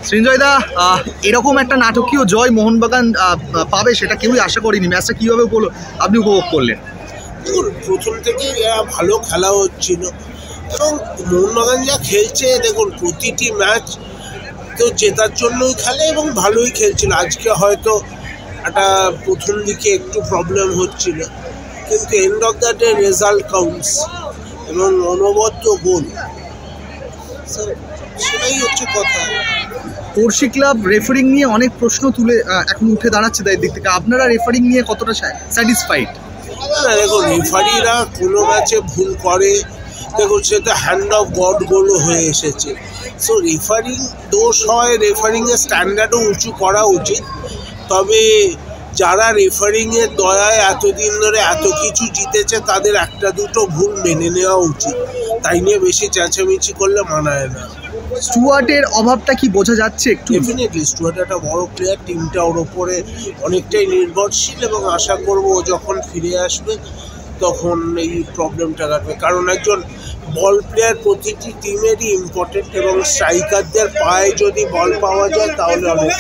সৃঞ্জয় দা, এরকম একটা নাটকীয় জয় মোহনবাগান পাবে সেটা কেউই আশা করেনি। ম্যাচটা কীভাবে আপনি উপভোগ করলেন? প্রথম থেকেই ভালো খেলা হচ্ছিল এবং মোহনবাগান যা খেলছে দেখুন, প্রতিটি ম্যাচ তো জেতার জন্যই খেলে এবং ভালোই খেলছিল। আজকে হয়তো একটা প্রথম দিকে একটু প্রবলেম হচ্ছিল, কিন্তু end of the day result counts এবং অনবদ্য গোল, সেটাই হচ্ছে কথা। পড়শি ক্লাব রেফারিং নিয়ে অনেক প্রশ্ন এখন উঠে দাঁড়াচ্ছে তাই দিক থেকে। আপনারা রেফারিং নিয়ে কতটা স্যাটিসফাইড? না দেখুন, রেফারিরা কোনো ম্যাচে ভুল করে, দেখুন সেটা হ্যান্ড অফ গড গোলও হয়ে এসেছে। সো রেফারিং দোষ হয়, রেফারিংয়ের স্ট্যান্ডার্ডও উঁচু করা উচিত। তবে যারা রেফারিংয়ের দয়ায় এতদিন ধরে এত কিছু জিতেছে তাদের একটা দুটো ভুল মেনে নেওয়া উচিত, তাই নিয়ে বেশি চেঁচামেচি করলে মানায় না। স্টুয়ার্টের অভাবটা কি বোঝা যাচ্ছে একটু? ডেফিনেটলি স্টুয়ার্ট একটা বড় প্লেয়ার, টিমটা ওর ওপরে অনেকটাই নির্ভরশীল এবং আশা করবো ও যখন ফিরে আসবে তখন এই প্রবলেমটা কাটবে। কারণ একজন বল প্লেয়ার প্রতিটি টিমেরই ইম্পর্টেন্ট এবং স্ট্রাইকারদের পায়ে যদি বল পাওয়া যায় তাহলে অনেক